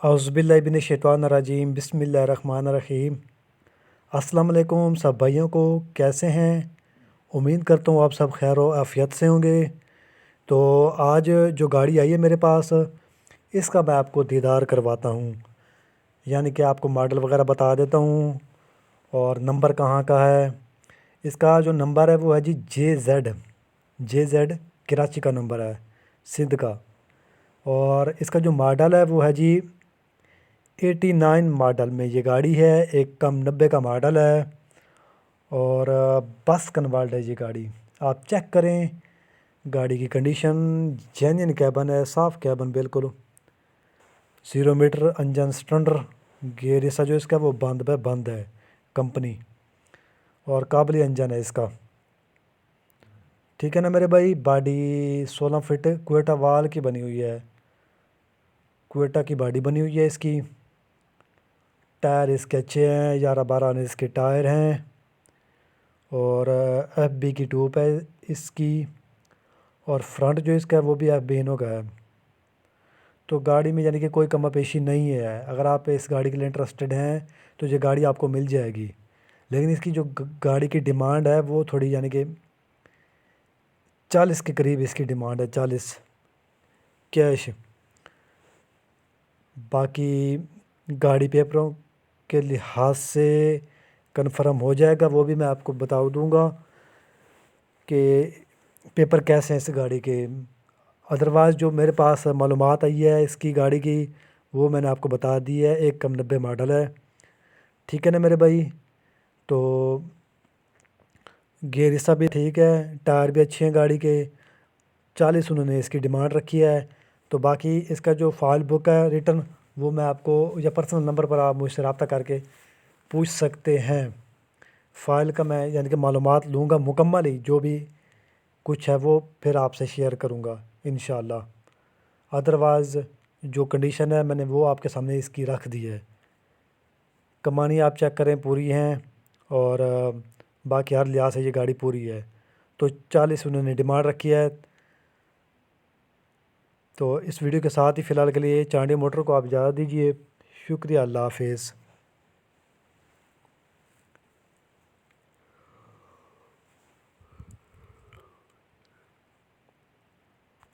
अऊज़ुबिल्लाहिमिनश्शैतानिर्रजीम बिस्मिल्लाहिर्रहमानिर्रहीम। अस्सलाम वालेकुम सब भाइयों को, कैसे हैं? उम्मीद करता हूँ आप सब खैर व आफ़ियत से होंगे। तो आज जो गाड़ी आई है मेरे पास, इसका मैं आपको दीदार करवाता हूँ, यानी कि आपको मॉडल वगैरह बता देता हूँ और नंबर कहाँ का है। इसका जो नंबर है वो है जी जे जेड कराची का नंबर है, सिंध का। और इसका जो मॉडल है वो है जी 89 मॉडल में ये गाड़ी है, एक कम 90 का मॉडल है और बस कन्वर्ट है ये गाड़ी। आप चेक करें गाड़ी की कंडीशन, जेन्युइन कैबन है, साफ़ कैबन बिल्कुल, 0 मीटर इंजन स्टैंडर। गेयर इसका जो इसका वो बंद है कंपनी, और काबली इंजन है इसका। ठीक है ना मेरे भाई। बॉडी 16 फीट क्वेटा वाल की बनी हुई है, क्वेटा की बॉडी बनी हुई है इसकी। टायर इसके अच्छे हैं, 11-12 आने इसके टायर हैं और FB की ट्यूब है इसकी, और फ्रंट जो इसका है वो भी FB इनो का है। तो गाड़ी में यानी कि कोई कमी पेशी नहीं है। अगर आप इस गाड़ी के लिए इंटरेस्टेड हैं तो ये गाड़ी आपको मिल जाएगी, लेकिन इसकी जो गाड़ी की डिमांड है वो थोड़ी, यानी कि 40 के करीब इसकी डिमांड है, 40 कैश। बाकी गाड़ी पेपरों के लिहाज से कन्फर्म हो जाएगा, वो भी मैं आपको बता दूंगा कि पेपर कैसे हैं इस गाड़ी के। अदरवाइज़ जो मेरे पास मालूमात आई है इसकी गाड़ी की, वो मैंने आपको बता दी है। एक कम 90 मॉडल है, ठीक है ना मेरे भाई। तो गियर इसका भी ठीक है, टायर भी अच्छे हैं गाड़ी के। 40 उन्होंने इसकी डिमांड रखी है। तो बाकी इसका जो फाइल बुक है रिटर्न, वो मैं आपको, या पर्सनल नंबर पर आप मुझसे रब्ता करके पूछ सकते हैं। फ़ाइल का मैं यानी कि मालूमात लूँगा मुकम्मल ही, जो भी कुछ है वो फिर आपसे शेयर करूँगा इंशाअल्लाह। अदरवाइज़ जो कंडीशन है मैंने वो आपके सामने इसकी रख दी है। कमानी आप चेक करें पूरी हैं, और बाकी हर लिहाज से ये गाड़ी पूरी है। तो 40 उन्होंने डिमांड रखी है। तो इस वीडियो के साथ ही फ़िलहाल के लिए चांडी मोटर को आप इजाज़त दीजिए। शुक्रिया, अल्लाह हाफिज़।